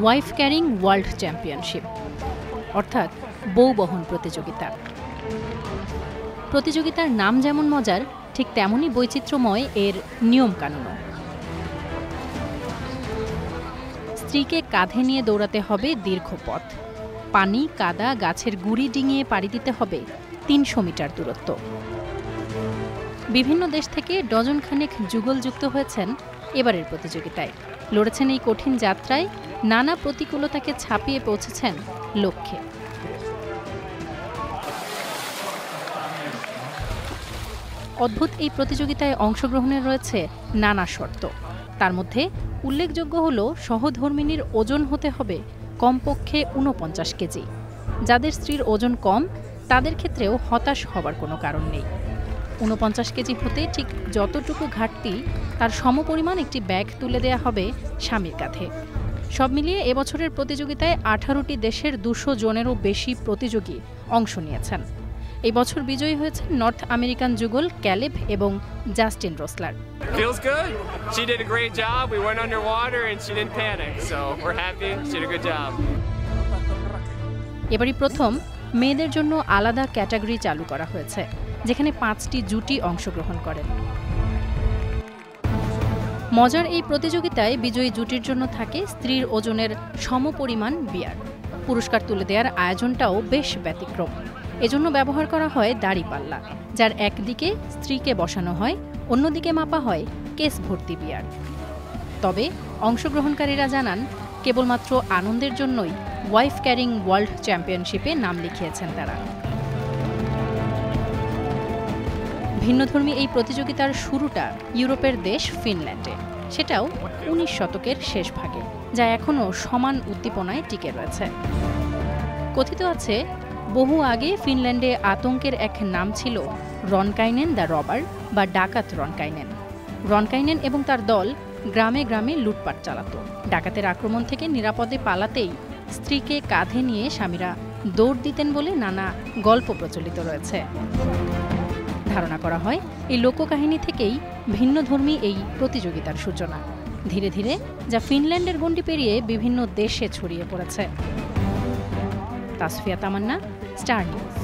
Wife carrying world championship অর্থাৎ বউ বহন প্রতিযোগিতা। প্রতিযোগিতার নাম যেমন মজার, ঠিক তেমনই বৈচিত্র্যময় এর নিয়মকানুনও। স্ত্রীকে কাঁধে নিয়ে দৌড়াতে হবে দীর্ঘ পথ, পানি, কাদা, গাছের গুঁড়ি ডিঙিয়ে পাড়ি দিতে হবে ৩০০ মিটার দূরত্ব। বিভিন্ন দেশ থেকে ডজন খানেক যুগল যুক্ত হয়েছেন এবারের প্রতিযোগিতায়। লড়েছেন এই কঠিন যাত্রায়, নানা প্রতিকূলতাকে ছাপিয়ে পৌঁছেছেন লক্ষ্যে। অদ্ভুত এই প্রতিযোগিতায় অংশগ্রহণের রয়েছে নানা শর্ত। তার মধ্যে উল্লেখযোগ্য হল সহধর্মিণীর ওজন হতে হবে কমপক্ষে ৪৯ কেজি। যাদের স্ত্রীর ওজন কম তাদের ক্ষেত্রেও হতাশ হবার কোনো কারণ নেই। ৪৯ কেজি হতে ঠিক যতটুকু ঘাটতি তার সমপরিমাণ একটি ব্যাগ তুলে দেয়া হবে স্বামীর কাঁধে। সব মিলিয়ে এবছরের প্রতিযোগিতায় ১৮টি দেশের ২০০ জনেরও বেশি প্রতিযোগী অংশ নিয়েছেন। এই বছর বিজয়ী হয়েছেন নর্থ আমেরিকান যুগল ক্যালেব এবং Justin রোসলার। Feels good. She did a great job. We went underwater and she didn't panic. So we're happy. She did a good job. এবারই প্রথম মেয়েদের জন্য আলাদা ক্যাটাগরি চালু করা হয়েছে, যেখানে ৫টি জুটি অংশগ্রহণ করেন। মজার এই প্রতিযোগিতায় বিজয়ী জুটির জন্য থাকে স্ত্রীর ওজনের সমপরিমাণ বিয়ার। পুরস্কার তুলে দেওয়ার আয়োজনটাও বেশ ব্যতিক্রম। এজন্য ব্যবহার করা হয় দাড়িপাল্লা, যার একদিকে স্ত্রীকে বসানো হয়, অন্যদিকে মাপা হয় কেস ভর্তি বিয়ার। তবে অংশগ্রহণকারীরা জানান, কেবলমাত্র আনন্দের জন্যই ওয়াইফ ক্যারিং ওয়ার্ল্ড চ্যাম্পিয়নশিপে নাম লিখিয়েছেন তারা। ভিন্নধর্মী এই প্রতিযোগিতার শুরুটা ইউরোপের দেশ ফিনল্যান্ডে, সেটাও ১৯ শতকের শেষ ভাগে, যা এখনও সমান উদ্দীপনায় টিকে রয়েছে। কথিত আছে, বহু আগে ফিনল্যান্ডে আতঙ্কের এক নাম ছিল রনকাইনেন দ্য রবার বা ডাকাত রনকাইনেন। রনকাইনেন এবং তার দল গ্রামে গ্রামে লুটপাট চালাত। ডাকাতের আক্রমণ থেকে নিরাপদে পালাতেই স্ত্রীকে কাঁধে নিয়ে স্বামীরা দৌড় দিতেন বলে নানা গল্প প্রচলিত রয়েছে। ধারণা করা হয় এই লোককাহিনী থেকেই ভিন্নধর্মী এই প্রতিযোগিতার সূচনা। ধীরে ধীরে যা ফিনল্যান্ডের গণ্ডি পেরিয়ে বিভিন্ন দেশে ছড়িয়ে পড়েছে। তাসফিয়া তামান্না, স্টার নিউজ।